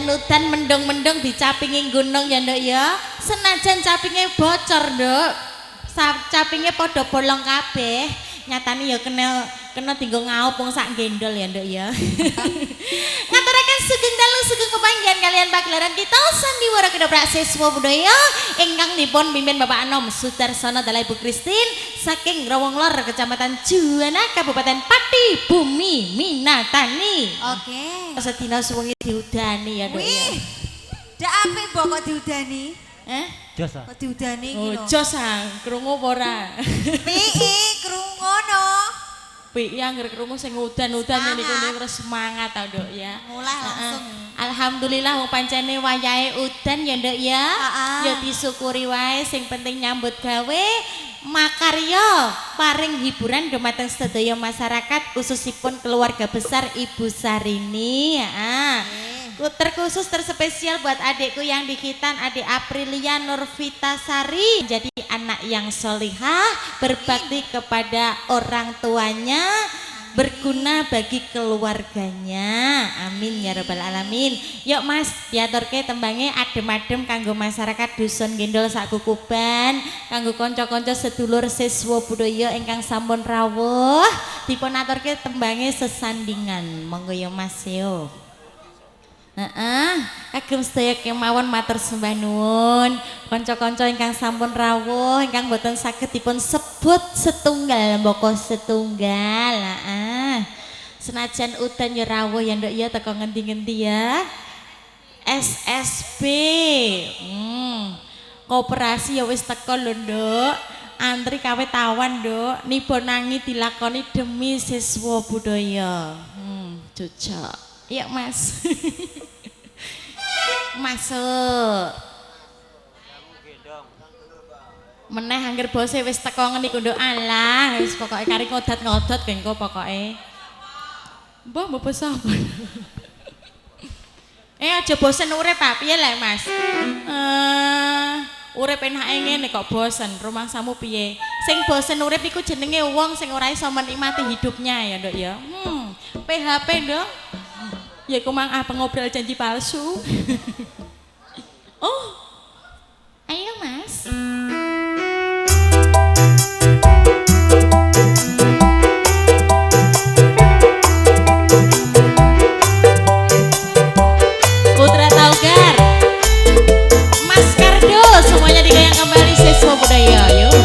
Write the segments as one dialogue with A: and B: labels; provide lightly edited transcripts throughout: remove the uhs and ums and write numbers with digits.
A: Udan mendung-mendung dicapingi gunung ya nduk ya. Senajan capinge bocor nduk, capinge padha bolong kabeh, nyatane ya kena dienggo ngaup wong sak gendol ya nduk ya. Ngaturaken sugeng dalu sugeng pepanggihan kalian pagelaran kita sandiwara kedheprak siswa budaya ingkang dipun pimpin Bapak Anom Sudarsono dalah Ibu Kristin saking Growong Lor Kecamatan Juwana Kabupaten Pati Bumi Minatani.
B: Oke.
A: Sedina suwengi diudani ya nduk ya.
B: Dak apik mbok kok diudani?
C: Jos.
B: Kok diudani iki lho.
A: Jos krungu apa ora?
B: Pii krungu ngono.
A: Pii anggere krungu sing udan-udan niku terus semangat ta nduk ya.
B: Mulai langsung.
A: Alhamdulillah wong pancene wayahe udan ya nduk ya. Ya disyukuri wae sing penting nyambut gawe makarya paring hiburan dumateng sedaya masyarakat khususipun keluarga besar Ibu Sarini. Terkhusus terspesial buat adikku yang dikitan, adik Aprilia Nurvita Sari, jadi anak yang solihah, berbakti kepada orang tuanya, berguna bagi keluarganya. Amin ya rabbal alamin. Yuk Mas, diaturke tembangnya adem-adem kanggo masyarakat dusun Gendol Sakukuban, kanggo konco-konco sedulur siswa budaya ingkang sampun rawuh, dipun aturke tembangnya sesandingan. Monggo ya Mas yo. Kagem sedaya kemawon matur sembah nuwun kanca-kanca ingkang sampun rawuh ingkang boten saged dipun sebut setunggal mboko setunggal. Senajan udan ya rawuh ya nduk ya teko ngendi-ngendi ya. SSB koperasi ya wis teko lho nduk. Antri kawit tawan nduk, nibonangi dilakoni demi siswa budaya. Cocok. Iya Mas. Masuk. Meneh angger bose wis teko ngene iku nduk alah wis pokoke kari ngodat-ngodat gengko pokoke. Mbah mbok sapa? Aja bosen urip Pak, piye lek Mas? Urip enake ngene kok bosen, rumangsamu piye? Sing bosen urip iku jenenge wong sing ora iso menikmati hidupnya ya nduk ya. PHP nduk. Ya kumang pengobrol janji palsu. Oh, ayo Mas. Putra Taugar, Mas Kardo, semuanya digoyang kembali siswa budaya, yuk.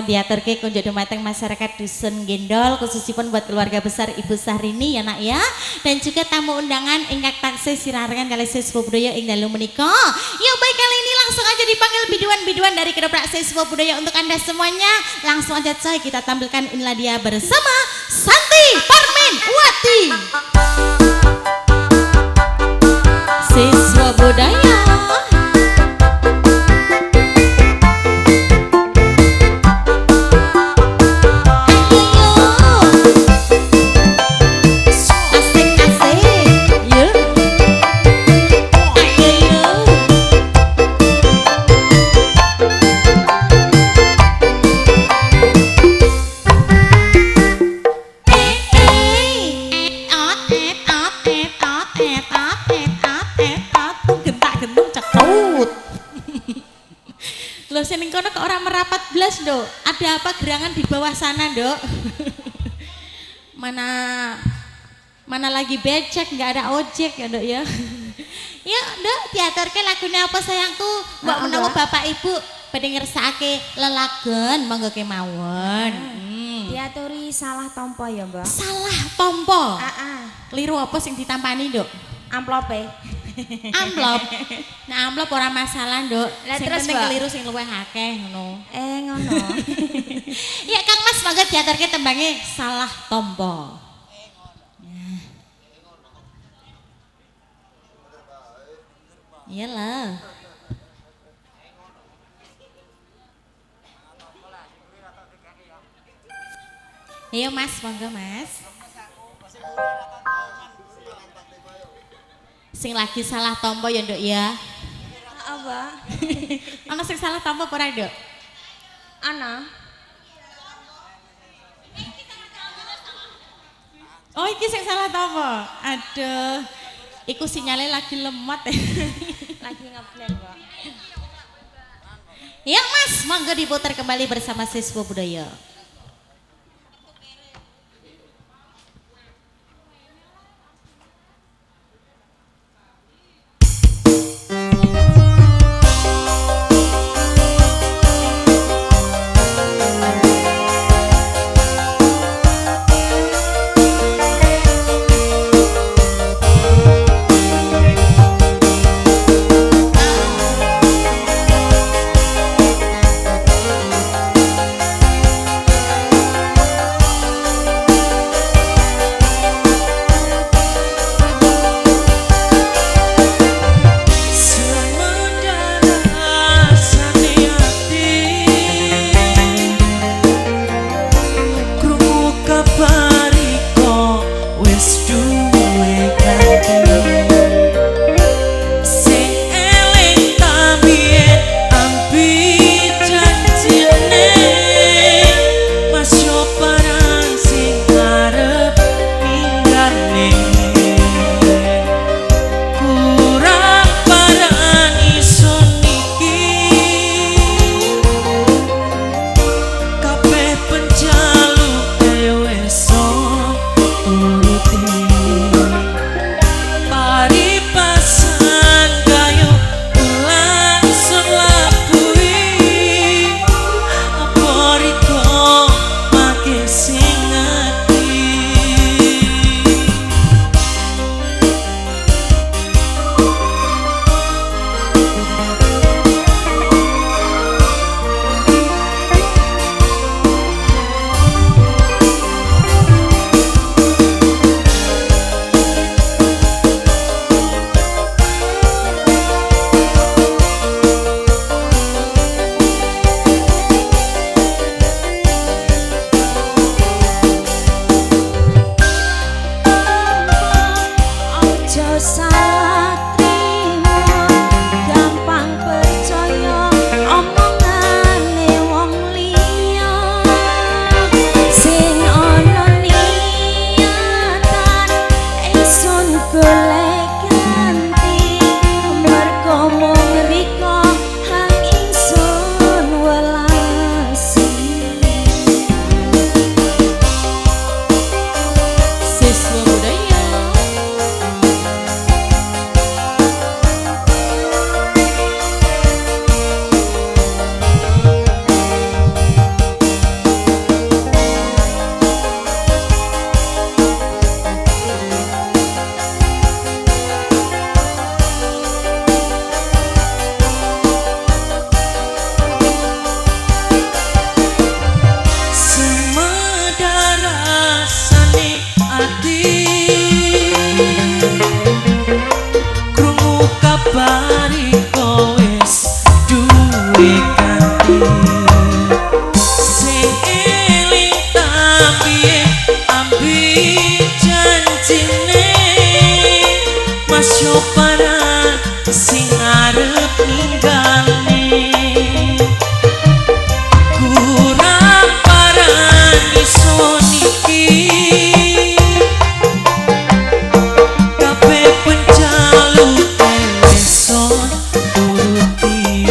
A: sampun diaturke kunjuk dumateng masyarakat dusun Gendol khususipun buat keluarga besar Ibu Sahrini ya nak ya, dan juga tamu undangan ingkang taksih sirarengan kali siswa budaya ing dalu menika. Yuk baik kali ini langsung aja dipanggil biduan-biduan dari kedoprak siswa budaya untuk Anda semuanya. Langsung aja coy kita tampilkan inilah dia bersama Santi Parmin Wati. Siswa budaya. Loh seneng kono kok orang merapat blas Dok. Ada apa gerangan di bawah sana Dok? Mana lagi becek nggak ada ojek ya Dok ya. Yuk Dok diaturke lagune apa sayangku? Mbok menawa Bapak Ibu badhe ngersakake lelagon monggo kemawon.
C: Diaturi salah tompo ya Mbak.
A: Salah tompo? Keliru apa sing ditampani Dok?
C: Amplope.
A: Amplop. Nah, amplop ora masalah, Nduk.
C: Lah
A: sing
C: terus
A: penting
C: Mbak,
A: keliru sing luwih akeh ngono.
C: Ngono.
A: Ya Kang Mas mangga diaturke tembange salah tompo. Iyalah. Ayo Mas, monggo Mas. Sing lagi salah tompo ya Nduk ya.
C: Apa?
A: Ana sing salah tompo apa ora Nduk?
C: Ana.
A: Oh iki sing salah tompo. Aduh. Iku sinyalnya lagi lemot ya.
C: Lagi ngeblend Mbak.
A: Ya Mas, monggo diputar kembali bersama siswa budaya.
D: pasyopanan sing arep ninggale kurang parani soniki kabeh pencaluk eleson turuti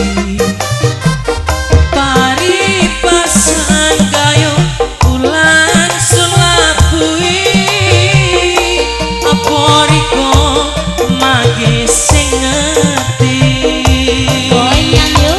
D: paribasan gayo ulan sulapui aporiko mage sing ngerti
A: goyang yo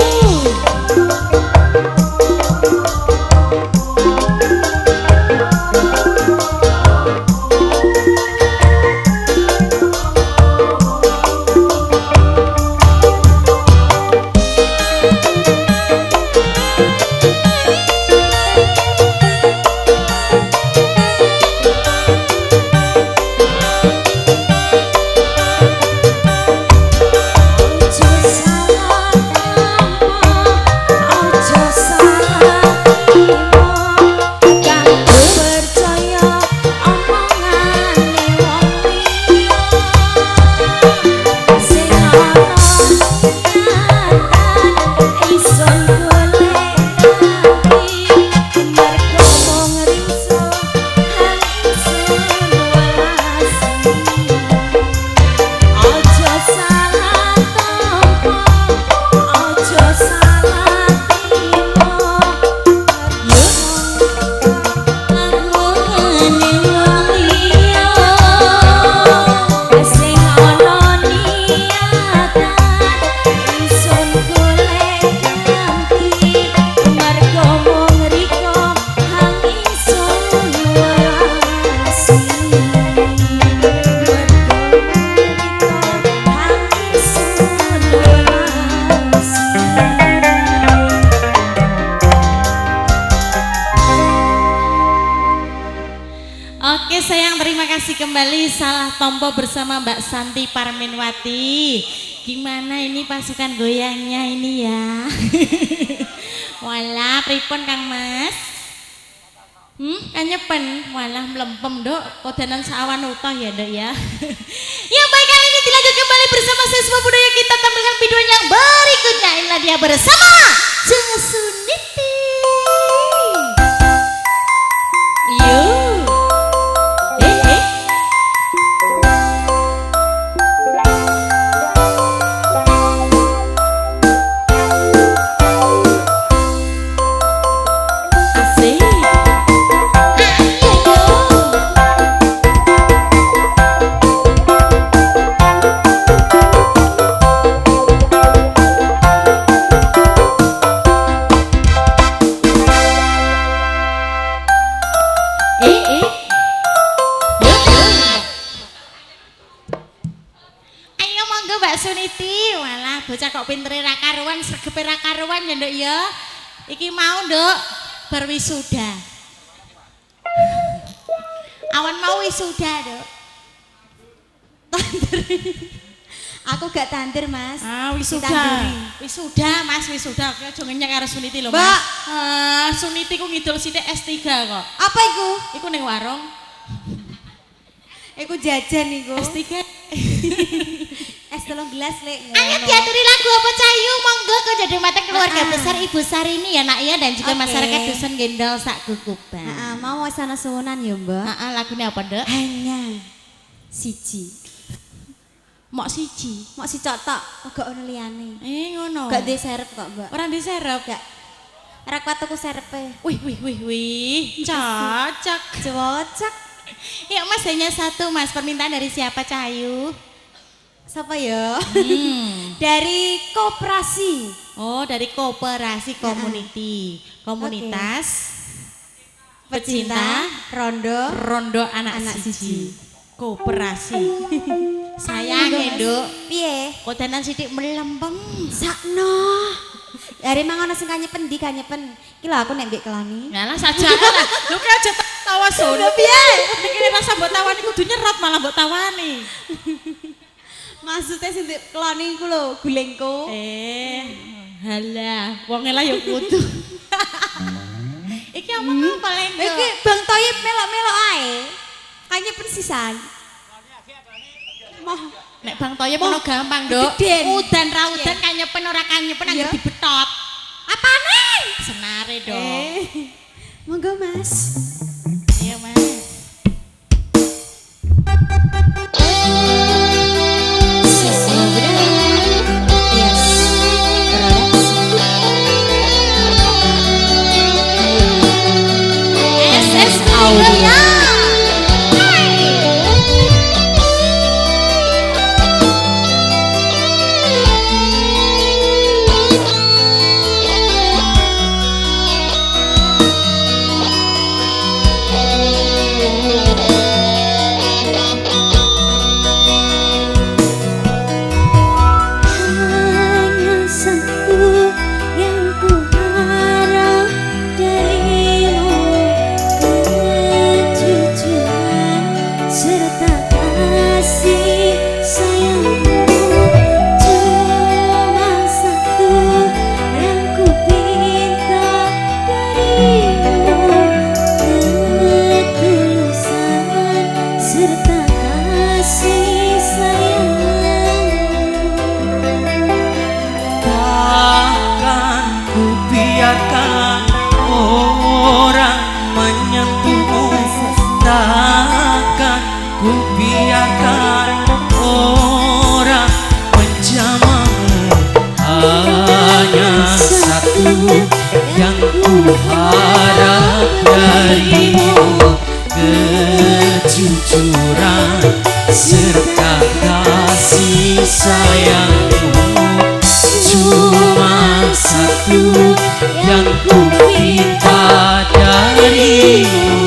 A: Oke sayang, terima kasih kembali salah tompo bersama Mbak Santi Parmenwati. Gimana ini pasukan goyangnya ini ya? Walah, pripun Kang Mas? Kanyepen, walah melempem dok, kodanan sawan utah ya dok ya. Ya baik, kali ini dilanjut kembali bersama siswa budaya kita tampilkan video yang berikutnya. Inilah dia bersama Suniti. Yuk. Suniti, walah bocah kok pintere ra karuan, sregepe ra karuan ya nduk ya. Iki mau nduk berwisuda. Awan mau wisuda nduk. Tandur. Aku gak tandur Mas. Ah wisuda. Wisuda Mas, wisuda. Oke aja ngenyek karo Suniti lho Mas. Mbak, Suniti ku ngidul sithik S3 kok. Apa iku? Iku ning warung. Iku jajan iku. S3. Es tolong gelas lek. Ayo diaturi lagu apa Cayu, monggo kok jadi mateng keluarga besar Ibu Sarini ya nak ya, dan juga masyarakat dusun Gendol sak Guguban.
B: Mau wasana suwunan ya Mbak.
A: Lagunya apa Dek?
B: Hanya siji.
A: Mok siji.
B: Mok si cotok, kok ono liyane.
A: Ngono.
B: Gak di serep kok Mbak.
A: Ora di serep
B: gak. Rak watuku serepe.
A: Wih. Cocok.
B: Cocok.
A: Ya Mas, hanya satu Mas, permintaan dari siapa Cahayu?
B: Siapa ya? Dari koperasi. Oh, dari koperasi community. Komunitas pecinta rondo anak siji. Koperasi. Sayang Nduk. Piye? Kodanan sithik melempem. Sakno. Dari mangono sing kanyepen ndi kanyepen. Iki lho aku nek mbek kelani. Ngalah sajane lah. Lho ki aja tawa sun. Lho piye? Iki rasa mbok tawani kudu nyerot malah mbok tawani. Maksudnya sing kelani iku lho, gulengko. Halah, wong lah ya kudu. Iki omong paling. Iki Bang Toyib melok-melok ae. Kanyepen sisan.
A: Nek Bang Toyo mono gampang, Nduk. Udan ra udan kanyepen ora kanyepen anggere dibetot. Apane? Senare, Dok.
B: Monggo, Mas.
A: Iya, Mas. SS Audio.
D: Yang ku harap darimu kejujuran serta kasih sayangmu. Cuma satu yang ku minta darimu,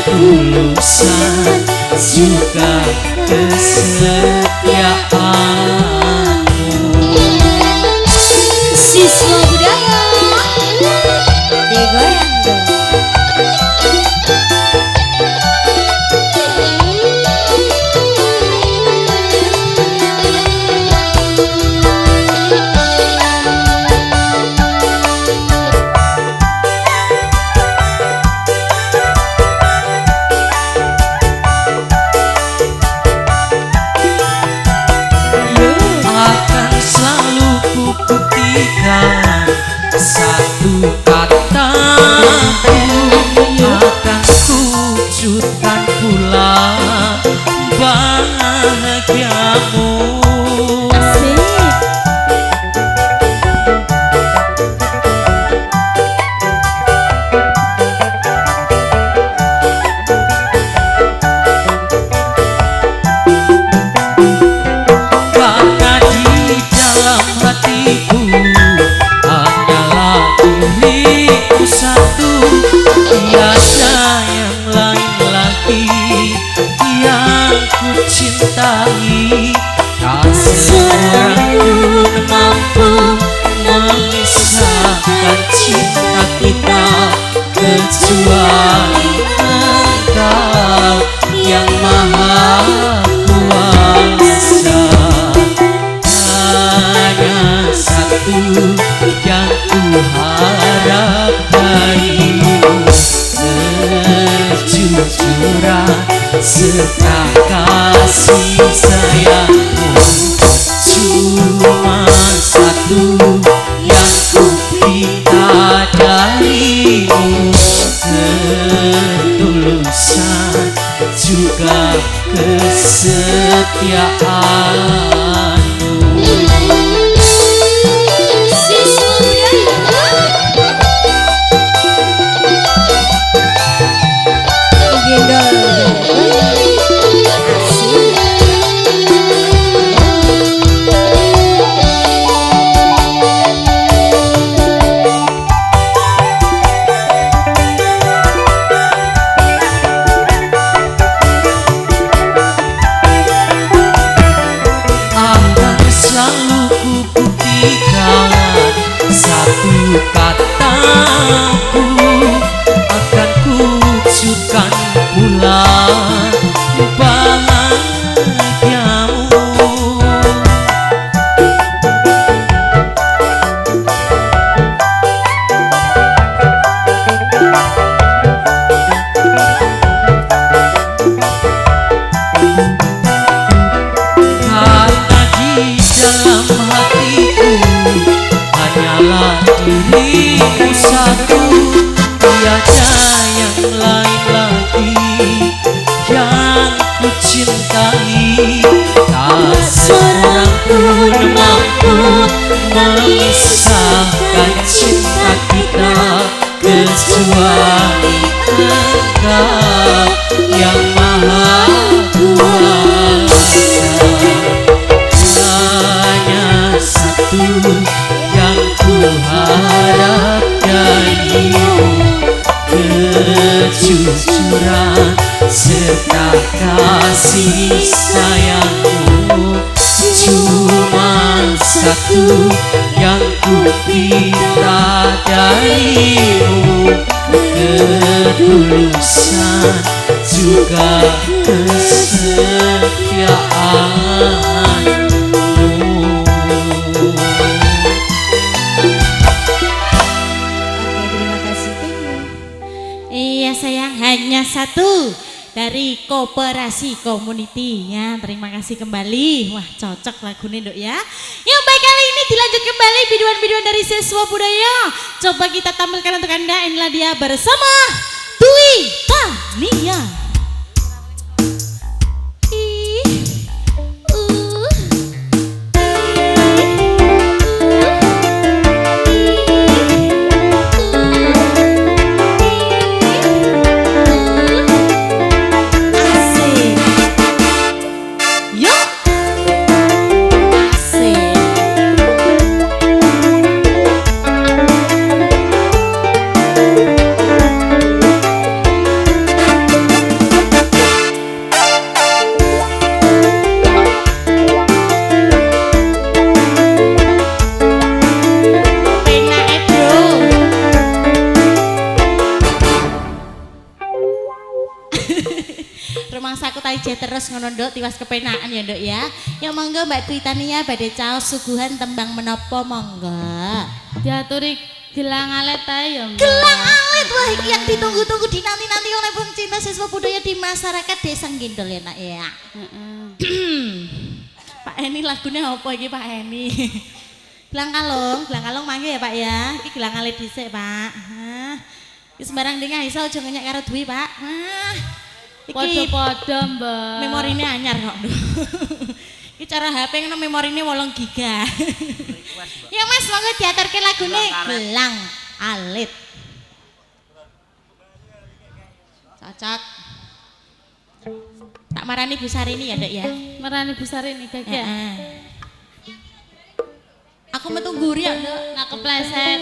D: ketulusan juga kesetiaan.
B: Siswa budaya digoyang dong.
D: Akan selalu ku buktikan satu kataku, akan ku wujudkan pula bahagiamu. Karena di dalam hatiku hanyalah diriku satu, tiada yang lain lagi yang ku cintai. Tak seorang pun mampu memisahkan cinta kita kecuali Engkau yang maha kuasa. Hanya satu yang ku harap darimu, kejujuran serta kasih sayangmu. Cuma satu yang ku minta darimu, ketulusan juga kesetiaanmu.
B: Siswa budaya
D: darimu satu, tiada yang lain lagi yang ku cintai. Tak seorang pun mampu memisahkan cinta kita kecuali Engkau yang maha kuasa. Hanya satu yang ku harap darimu, kejujuran serta kasih sayangmu. Cuma satu yang ku minta darimu, ketulusan juga kesetiaanmu.
B: Terima kasih.
A: Iya sayang, hanya satu dari Koperasi Community ya. Terima kasih kembali. Wah cocok lagunya Dok ya. Yang baik, kali ini dilanjut kembali biduan-biduan dari siswa budaya. Coba kita tampilkan untuk Anda. Inilah dia bersama Dwi Tania. Rumangsaku tali jet terus ngono Nduk, tiwas kepenaan ya Nduk ya. Ya monggo Mbak Dwi Tania badhe caos suguhan tembang menapa monggo.
C: Diaturi gelang alet ae ya, Mbak.
A: Gelang alit, wah iki yang ditunggu-tunggu dinanti-nanti oleh pencinta siswa budaya di masyarakat Desa Gendol ya Nak ya. Pak Eni lagunya apa iki Pak Eni? Gelang kalung mangga ya Pak ya. Iki gelang alit dhisik Pak. Hah. Iki sembarang dingah iso aja ngenyek karo Dwi Pak. Hah.
C: Podo-podo, Mbak.
A: Memorine anyar kok. Iki cara HP ngono memorine 8 giga. Ya Mas, monggo diaturke lagune Gelang Alit. Cocok. Tak marani Bu Sarini ya, Ndek ya.
C: Merani besar ini Gek ya.
A: Aku metu mburi ya, Ndek.
C: Nak kepleset.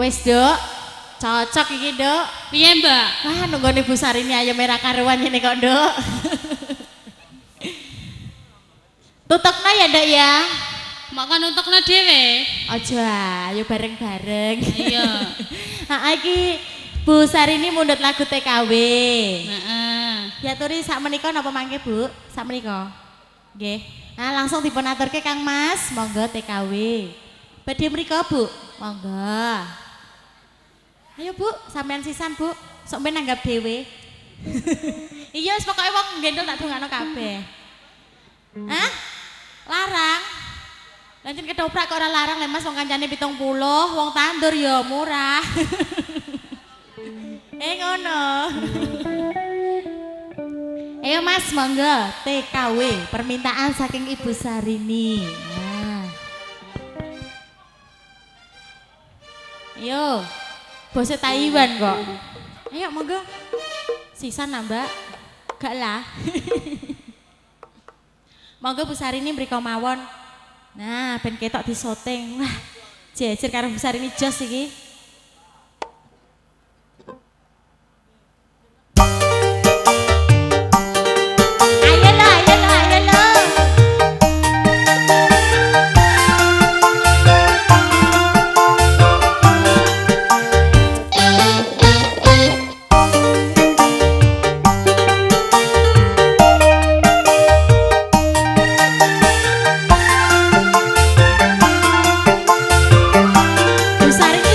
A: Wis, Dok. Cocok iki, Dok.
C: Piye, Mbak?
A: Wah, nunggone Bu Sarini ayam merah karuan ini kok, Dok. Tutupna ya, Dok ya.
C: Mak kan untukna dhewe.
A: Aja, ayo bareng-bareng.
C: Iya.
A: Iki Bu Sarini mundhut lagu TKW.
C: Heeh.
A: Diaturi sak menika napa mangke, Bu? Sak menika. Nggih. Nah, langsung dipun aturke Kang Mas, monggo TKW. Badhe mriko, Bu. Monggo. Ayo, Bu, sampean sisan, Bu. Sok men nanggap dhewe. Iya, wis pokoke wong gendol tak dongakno kabeh. Hah? Larang? Lanjut ketoprak kok ora larang le Mas, wong kancane 70, wong tandur ya murah. Ngono. Ayo Mas, monggo TKW, permintaan saking Ibu Sarini. Nah. Ayo, bose Taiwan kok. Ayo monggo. Sisan nambah. Gak lah. Monggo Bu Sarini mriko mawon. Nah, ben ketok disoteng. Wah, jejer karo Bu Sarini jos iki. Bu Sarini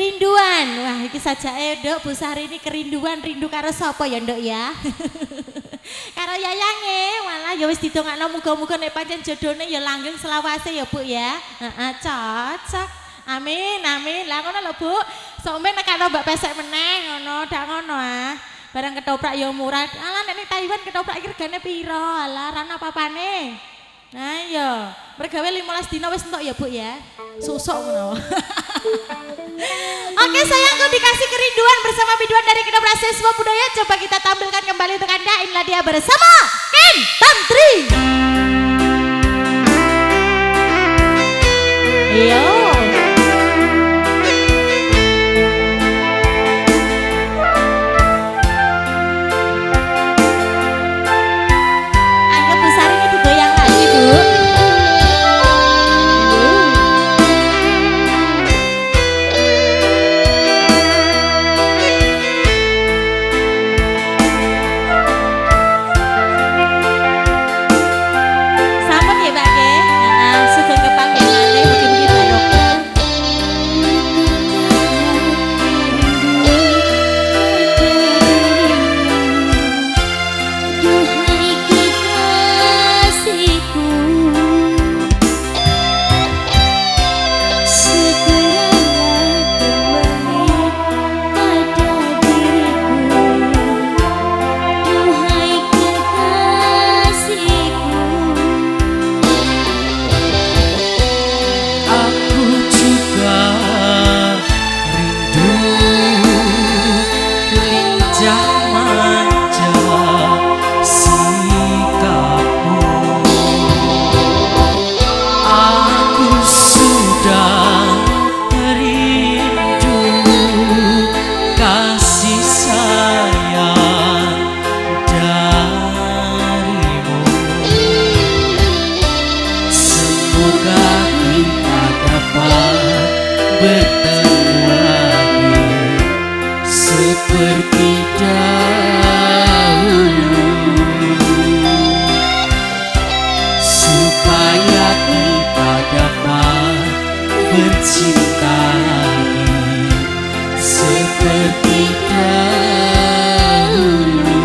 A: Kerinduan. Wah, iki sajake Nduk Bu Sari ini kerinduan, rindu karo sapa ya Nduk ya? Karo yayange, malah ya wis didongakno muga-muga nek pancen jodone ya langgeng selawase ya Bu ya. Heeh, cocok. Amin, amin. Lah ngono lho Bu. Sombe nekano mbak pesek meneh ngono, dak ngono ah. Barang ketoprak ya murah. Alah nek ning Taiwan ketoprak iki regane piro? Alah ra ono apa-apane. Nah iya, mergawe 15 dina wis entuk ya Bu ya. Susuk ngono. Oke sayangku, dikasih kerinduan bersama biduan dari Kedoprak Siswa Budaya. Coba kita tampilkan kembali untuk Anda. Inilah dia bersama Ken Tantri. Yo. Anggap Bu Sari ini digoyang lagi Bu. Sampun ya Mbak Ke? Heeh, sugeng kepanggih maneh mugi-mugi barokah.
E: Duhai kekasihku, segeralah kembali pada diriku. Duhai kekasihku,
D: Aku juga rindu lincah manja sikapmu. Aku sudah rindu kasih sayang darimu. Semoga kita dapat bertemu lagi seperti dahulu, supaya kita dapat bercinta lagi seperti dahulu.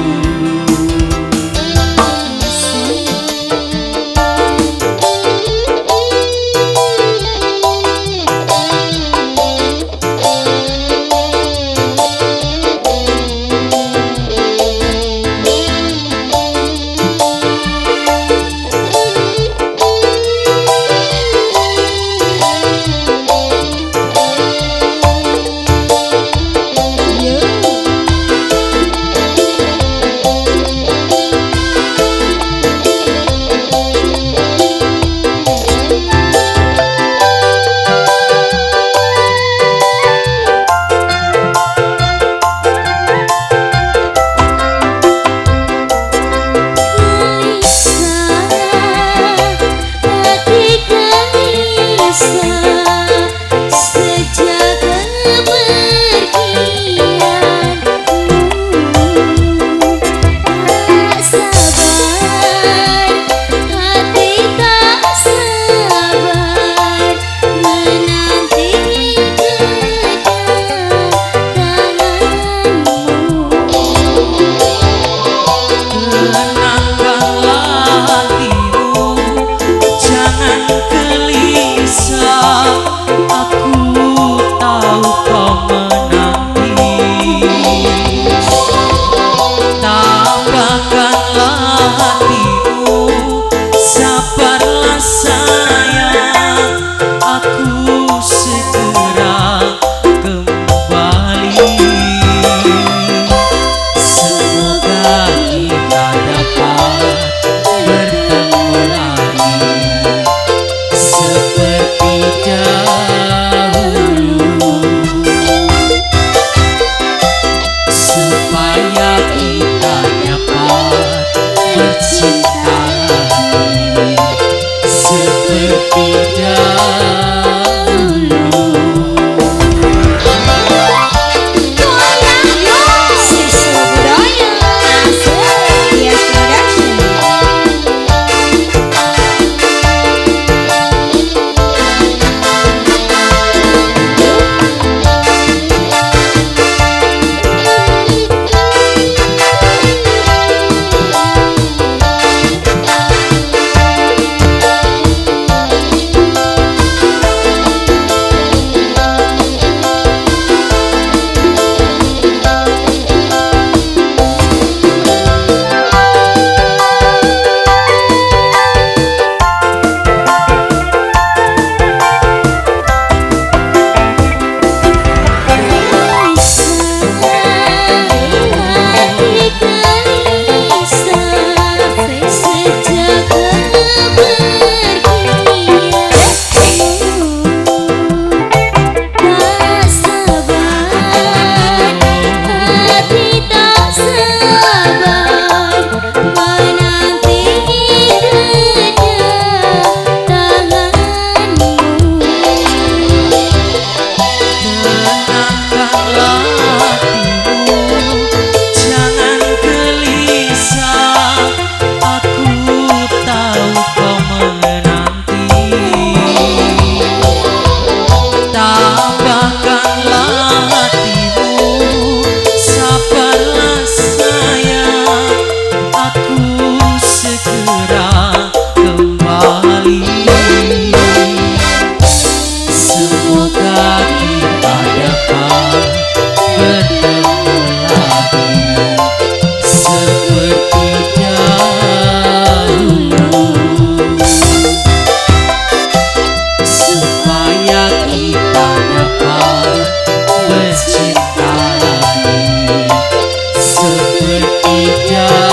D: tambahkanlah hatimu, jangan gelisah, aku tahu kau menanti. Tambahkanlah hatimu, sabarlah sayang, aku segera kembali. Semoga kita dapat bertemu lagi seperti dahulu, supaya kita dapat bercinta lagi seperti dahulu.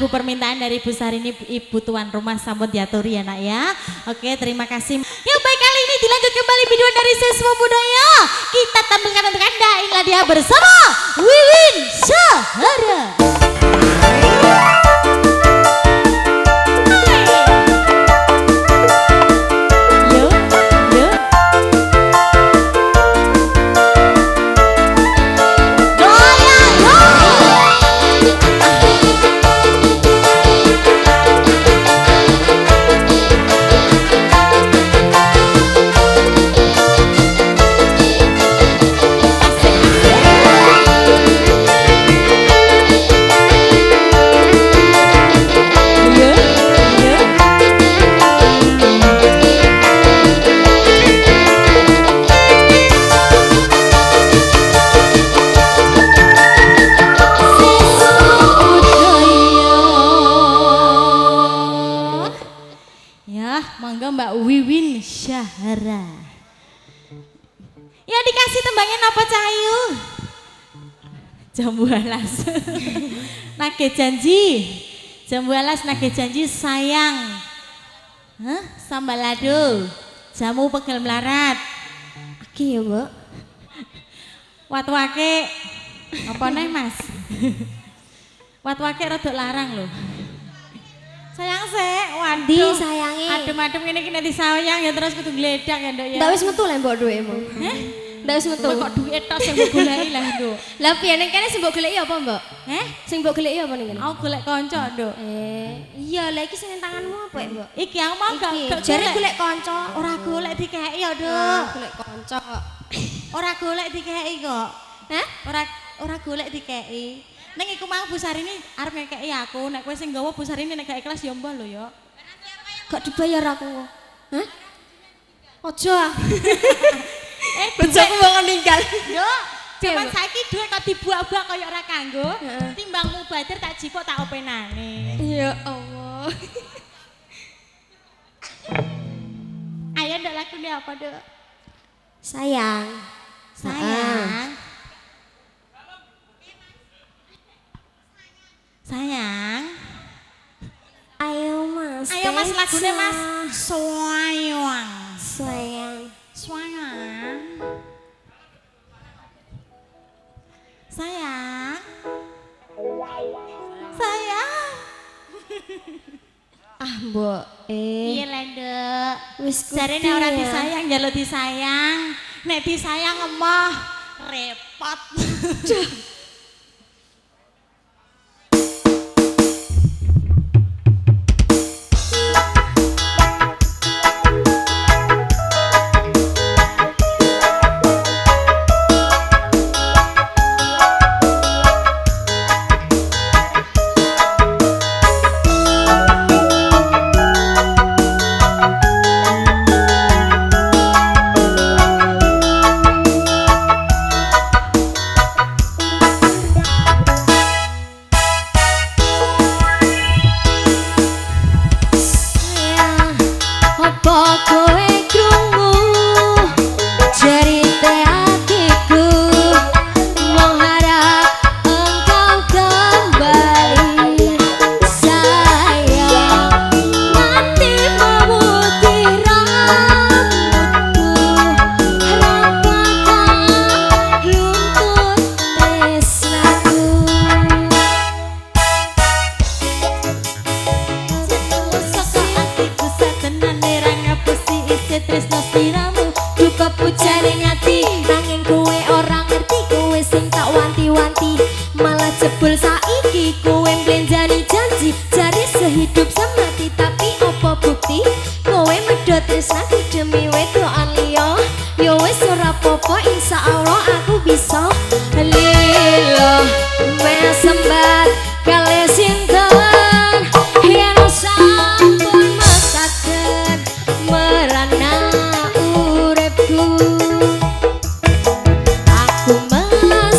A: Permintaan dari Bu Sarini, Ibu tuan rumah, sambut diaturi ya nak ya. Oke, terima kasih. Ya baik, kali ini dilanjut kembali video dari siswa budaya. Kita tampilkan untuk Anda, inilah dia bersama Wiwin Syahara. Wiwin Syahara. Ya dikasih tembangnya apa Cahayu? Jambu alas. Nage janji. Jambu alas nage janji sayang. Hah? Sambal lado. Jamu pegel melarat.
B: Oke ya Mbak.
A: Watwake apa nih Mas? Watwake rodok larang loh. Sayang
B: Di
A: waduh.
B: sayangi.
A: Adem-adem ini kena disayang ya terus kudu gledak ya Nduk ya.
B: Ndak wis metu lek mbok duwe emang.
A: Heh?
B: Ndak wis metu.
A: Kok duit tok sing mbok goleki lah, Nduk.
B: Lah piye ning kene sing mbok goleki apa, Mbok?
A: Heh?
B: Sing mbok goleki apa ning kene?
A: Aku golek kanca, Nduk.
B: Iya, lah iki sing ning tanganmu apa, Mbok?
A: Iki aku mau gak
B: Jare golek kanca.
A: ora golek dikeki ya, Nduk.
B: Golek kanca.
A: Ora golek dikeki kok.
B: Hah?
A: Ora golek dikeki. Ning iku mau Bu Sarini arep ngekeki aku, nek kowe sing nggawa Bu Sarini nek gak ikhlas ya mbah lho ya.
B: Gak dibayar aku. Hah? Ojo ah.
A: Bojoku
B: mau ninggal.
A: Yo,
B: Piye,
A: cuman
B: Bu?
A: saiki dhuwit kok dibuak-buak kaya ora kanggo. Timbang mubadir tak jipuk tak openane.
B: Ya Allah.
A: Ayo ndak lakune apa, Duk?
B: Sayang.
A: Sayang. Sayang.
B: Ayo Mas.
A: Ayo Mas lagune Mas.
B: Sayang.
A: Sayang. Sayang. Sayang.
B: Ah, Mbok.
A: Iya lah, Nduk.
B: Wis
A: Jarene ora disayang, njaluk disayang. Nek disayang emoh repot.
B: Jebul saiki kowe mblenjani janji jari sehidup semati tapi apa bukti kowe medhot tresnaku demi wedokan liya ya wis ora apa-apa insyaallah aku bisa lilo mesembat kale sinten yen sampun mekaten merana uripku aku mesra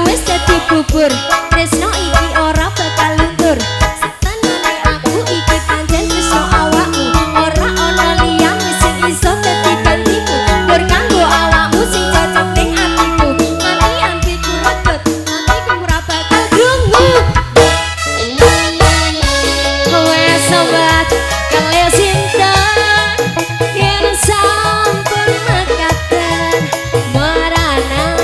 B: wis dadi bubur tresno iki ora bakal luntur setenane aku iki pancen tresno awakmu ora ana liyane sing iso dadi gantimu gur kanggo awakmu sing cocok ning atiku nganti antiku rebet atiku ora bakal krungu wes sobat kale sinten yen sampun mekaten marana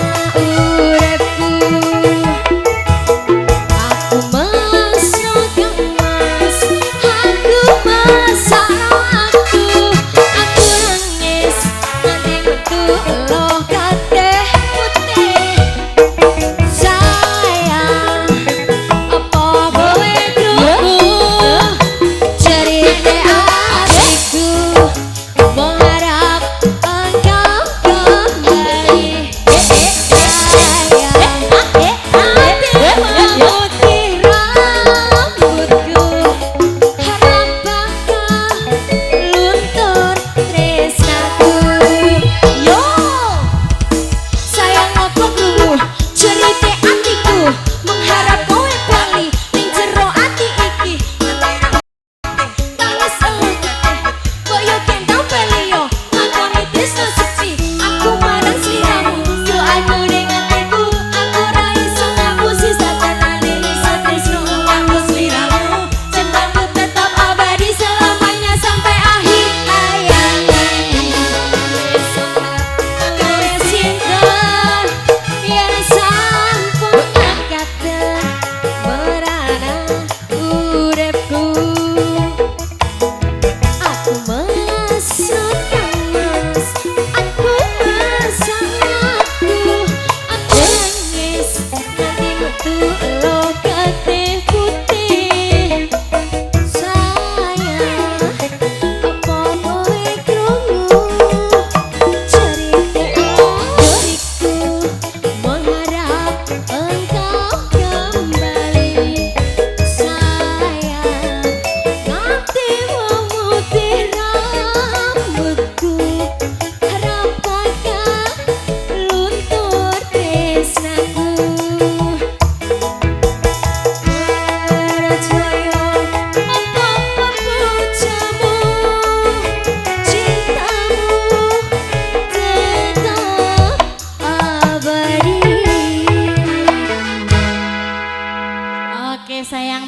B: Yo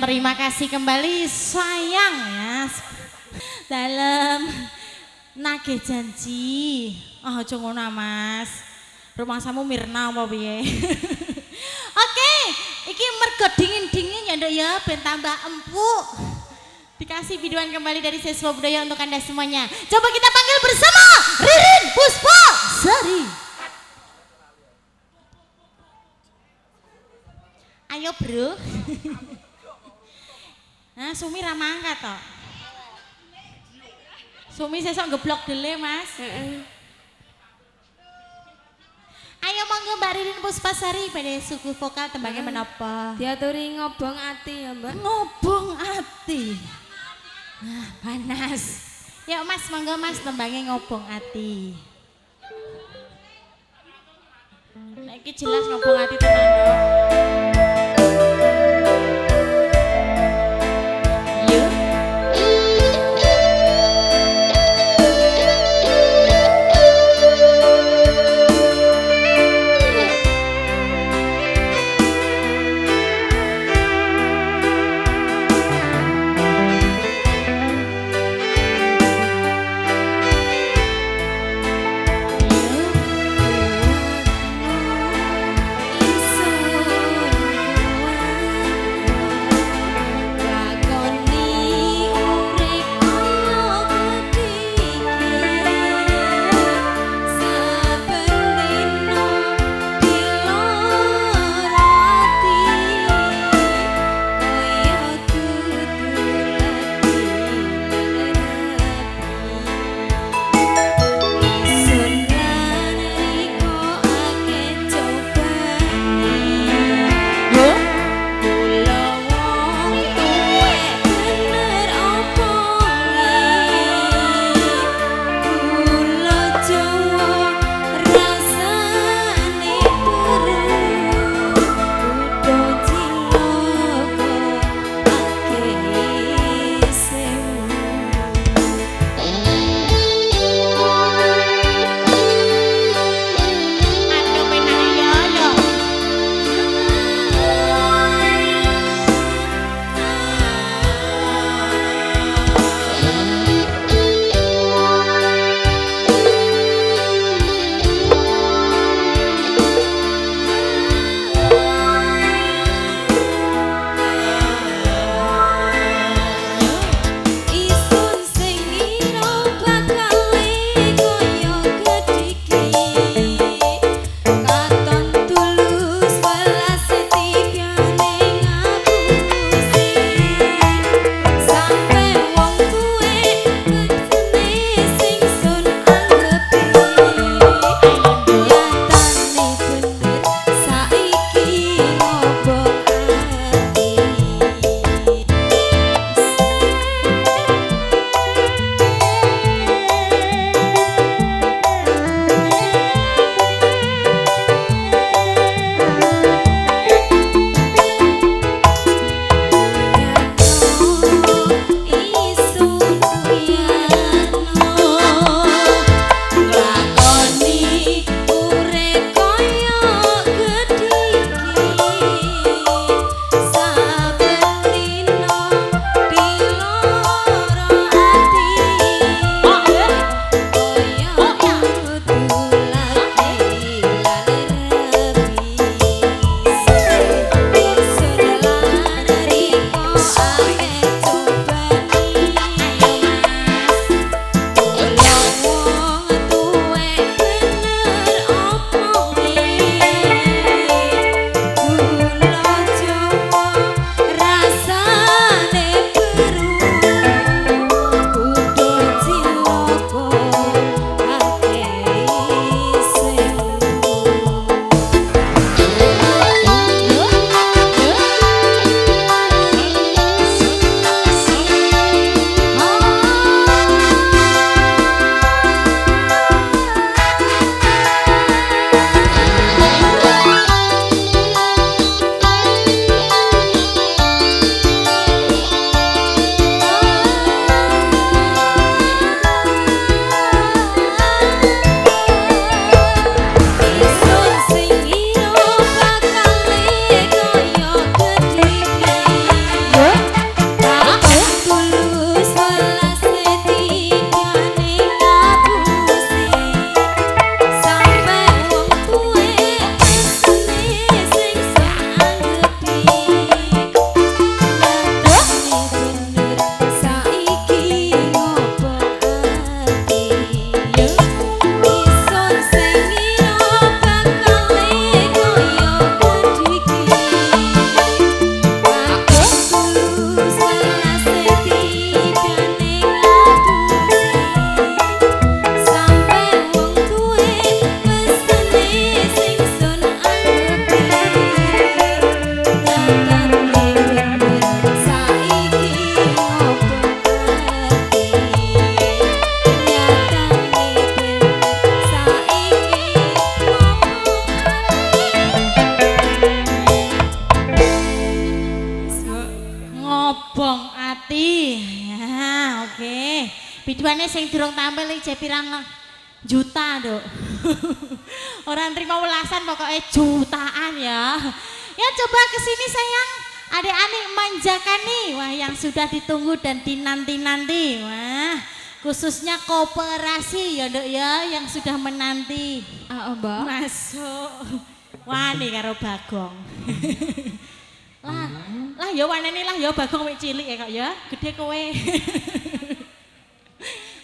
A: Terima kasih kembali sayang ya. Dalam nagih janji. Oh, aja ngono Mas. Rumangsamu Mirna apa piye? Oke, iki mergo dingin-dingin ya Nduk ya, ben tambah empuk. Dikasih biduan kembali dari siswa budaya untuk Anda semuanya. Coba kita panggil bersama Ririn Puspa Sari. Ayo bro. Nah, Sumi ra mangkat toh. Sumi sesok ngeblok dele Mas. Ayo monggo Mbak Ririn Puspasari pada suku vokal tembangnya menapa?
E: Diaturi ngobong ati ya Mbak.
A: Ngobong ati. Nah, panas. Yuk Mas, monggo Mas tembangnya ngobong ati. Nah, ini jelas ngobong ati tenan dong. Yuk.
E: Isa
A: tujuannya sing durung tampil iki pirang juta, Nduk. Orang terima ulasan pokoknya jutaan ya. Ya coba kesini sayang, adik-adik manjakan nih, wah yang sudah ditunggu dan dinanti-nanti, wah khususnya koperasi ya Nduk ya yang sudah menanti.
E: Mbak.
A: Masuk, wah nih karo Bagong. lah ya wanene lah ya Bagong wek cilik ya kok ya, gede kowe.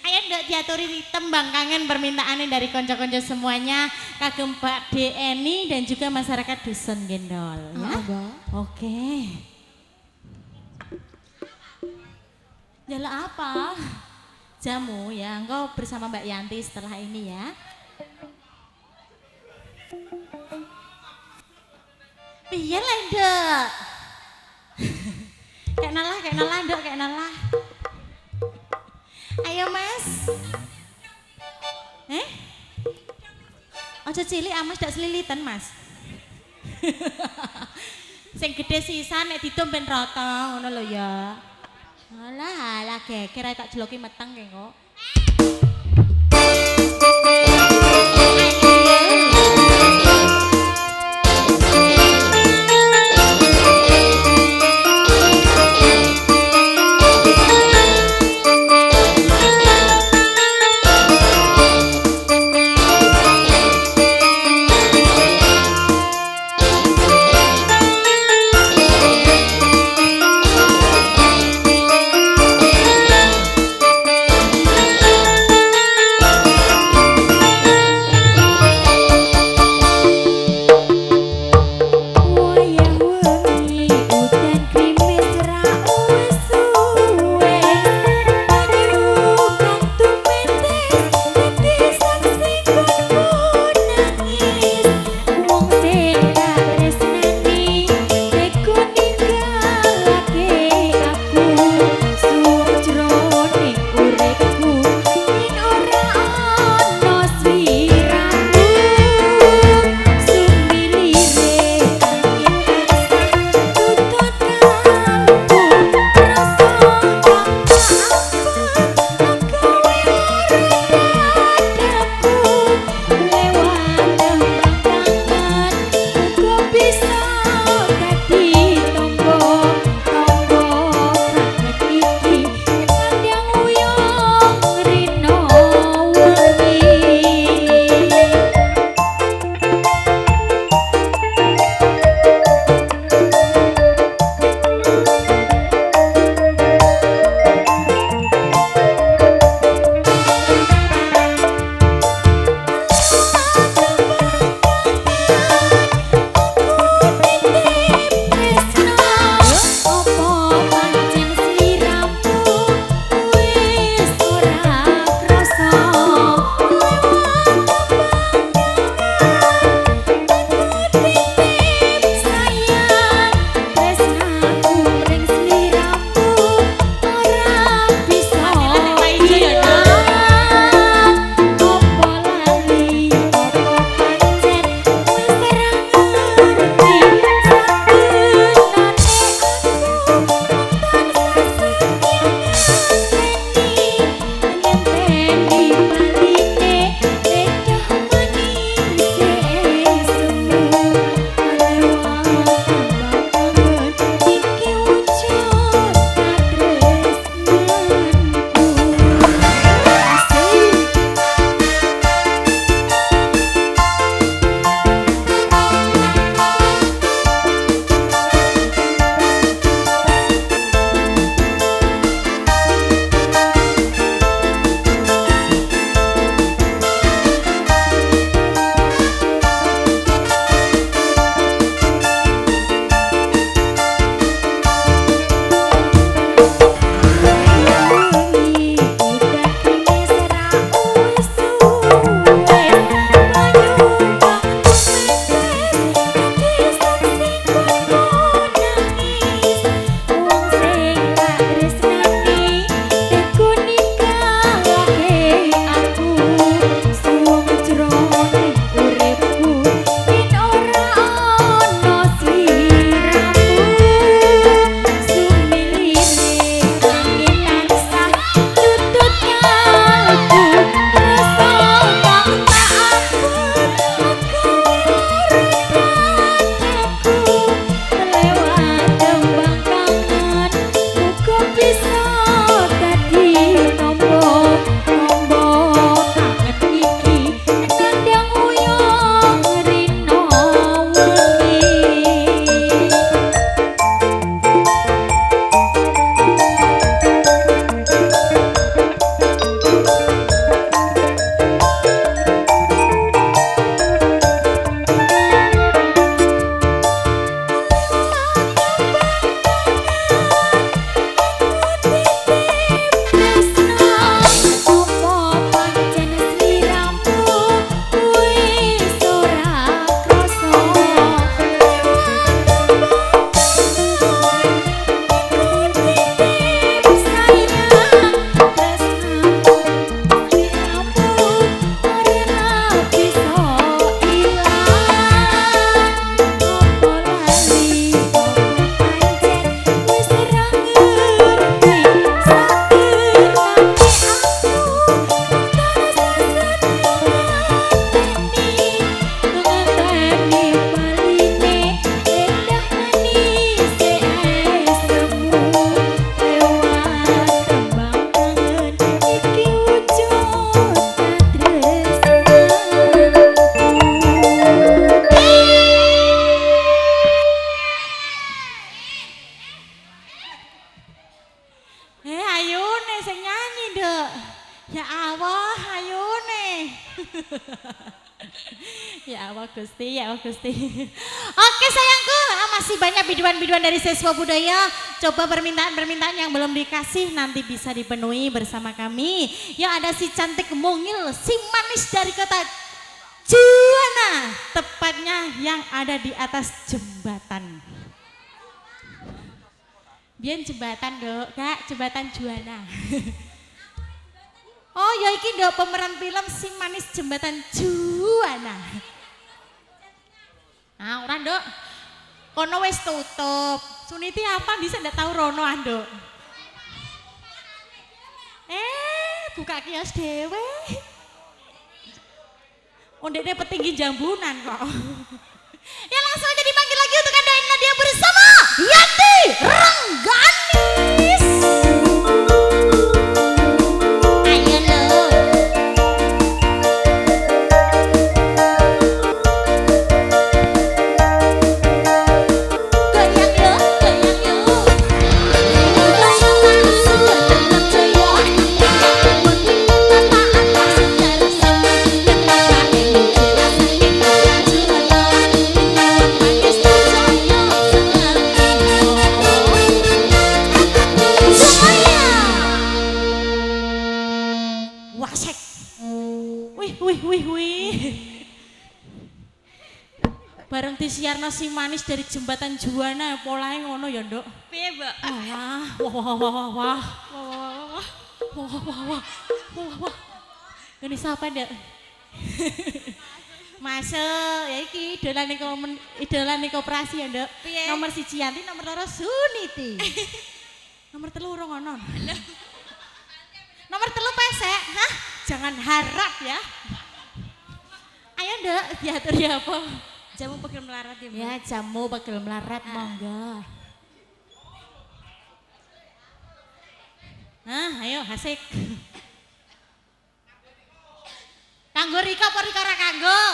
A: Ayo ndak diaturi tembang kangen permintaannya dari konco-konco semuanya kagem Pak Eni dan juga masyarakat Dusun Gendol ya. Oke. Jala apa? Jamu ya, engkau bersama Mbak Yanti setelah ini ya. Piye lah Nduk? Kayak nalah Nduk, kayak nalah. Ayo Mas. Ojo cilik Mas dak selilitan Mas. Sing gede sisan nek ditum ben rata ngono lho ya. Alah geger ae tak jeloki meteng kok. Ya Allah Gusti, ya Allah Gusti. Oke sayangku, masih banyak biduan-biduan dari siswa budaya. Coba permintaan-permintaan yang belum dikasih nanti bisa dipenuhi bersama kami. Ya ada si cantik mungil, si manis dari kota Juwana, tepatnya yang ada di atas jembatan. Biar jembatan dok, kak, jembatan Juwana. Oh ya iki dok pemeran film si manis jembatan Juwana. Nah orang dok, kono wis tutup. Suniti apa bisa ndak tahu rono andok. Buka kios dewe. Ondek deh petinggi jambunan kok. Ya langsung aja dipanggil lagi untuk Anda Nadia bersama Yanti Rengganis. Ayo lo. Goyang yo, goyang yo. Wasek. Wih. Bareng disiarna si manis dari jembatan Juwana polahe ngono ya, Nduk.
C: Piye, Mbak?
A: Wah. Ini siapa, Nduk? Masuk, ya iki idolane koperasi ya, Nduk. Nomor 1 Yanti, nomor 2 Suniti. Nomor 3 urung ono. Nomor 3 pesek, hah? Jangan harap ya. Ayo Nduk, diatur ya apa?
E: Jamu pegel melarat ya, Mbak.
A: Ya jamu pegel melarat monggo. Nah, ayo hasik. Kanggo Rika apa Rika ra kanggo?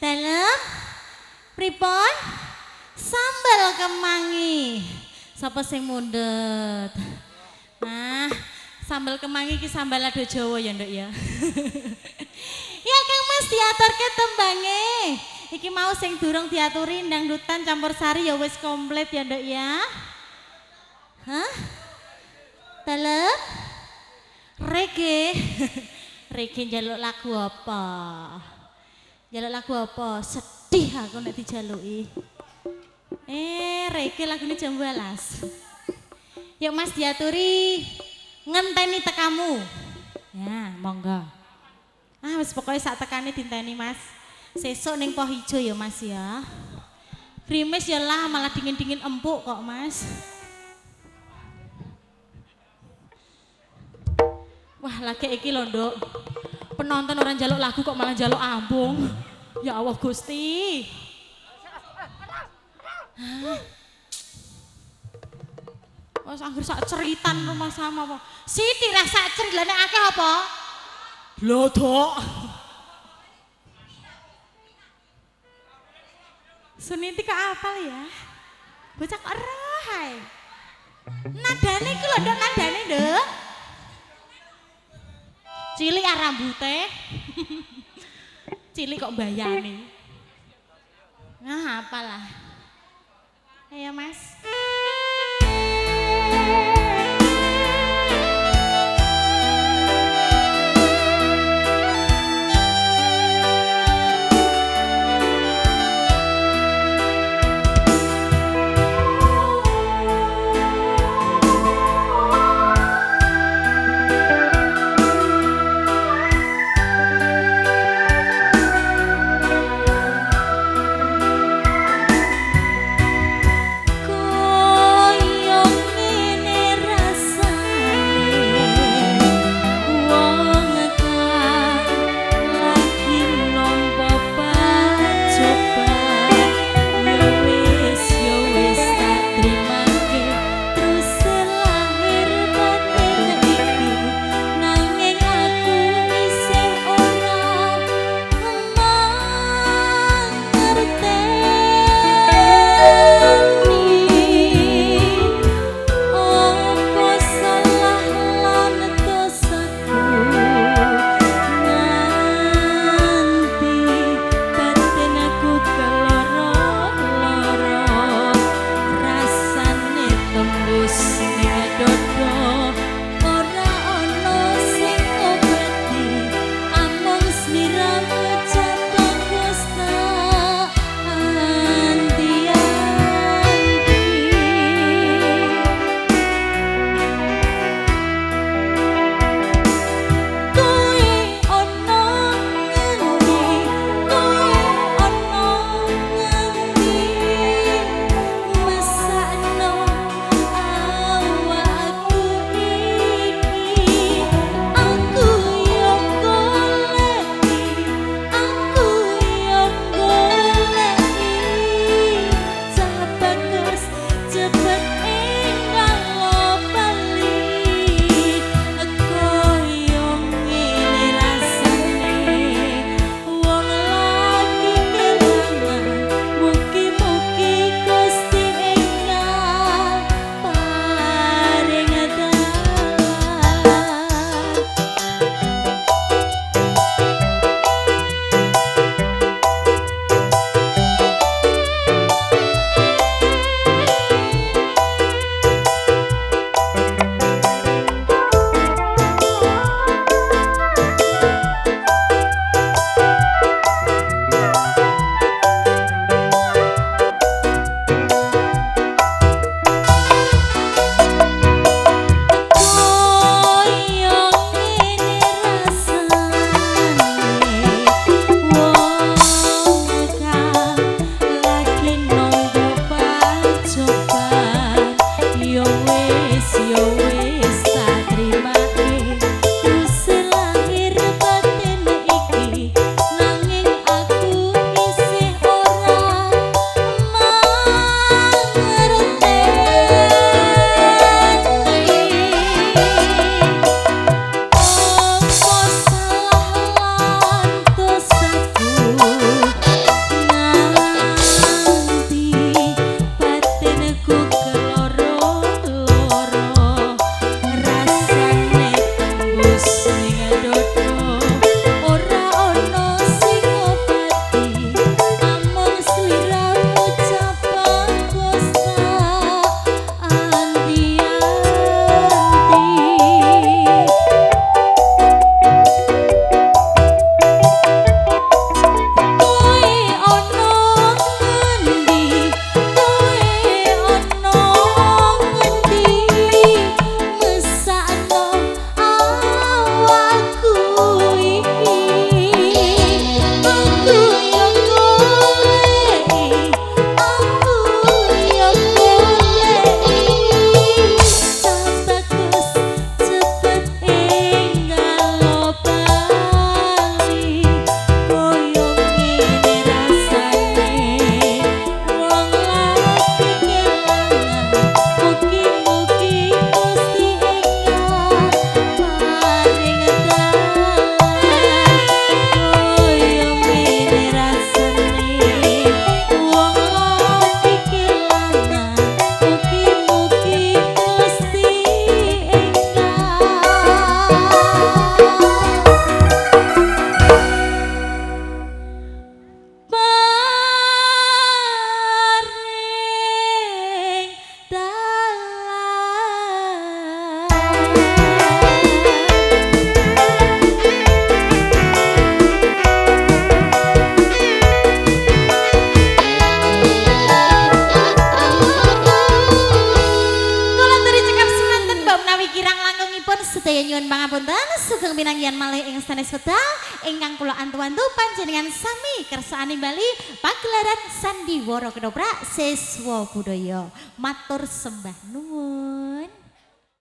A: Dalem pripun? Sambal kemangi. Sapa sing mundhet? Nah, sambal kemangi iki sambal lado Jawa ya, Nduk ya. Ya Kang Mas diaturke tembange. Iki mau sing durung diaturi dangdutan campur sari ya wis komplit ya, Nduk ya. Hah? Dalem? Reggae. Reggae njaluk lagu apa? Njaluk lagu apa? Sedih aku nek dijaluki. Reggae lagune jam 12. Yuk Mas diaturi ngenteni tekamu. Ya, monggo. Wis pokoknya sak tekane dinteni Mas. Sesuk ning Poh Ijo ya Mas ya. Grimis ya lah malah dingin-dingin empuk kok Mas. Wah lagi iki lho Nduk. Penonton orang jaluk lagu kok malah jaluk ambung. Ya Allah Gusti. Wes anggere sak ceritan rumah sama apa? Siti ra sak cerit lha nek akeh apa? Lodok. Suniti kok apal ya? Bocah kok eroh ae. Nadane iki lho Nduk, nadane Nduk. Cilik rambute. Cilik kok bayane. Nah, apalah. Ayo Mas.
B: Koyong ngene Badhe nyuwun pangapunten sugeng pinanggihan malih ing sanes wekdal ingkang kula antu-antu panjenengan sami kersani bali pagelaran sandiwara kedoprak siswa budaya. Matur sembah nuwun.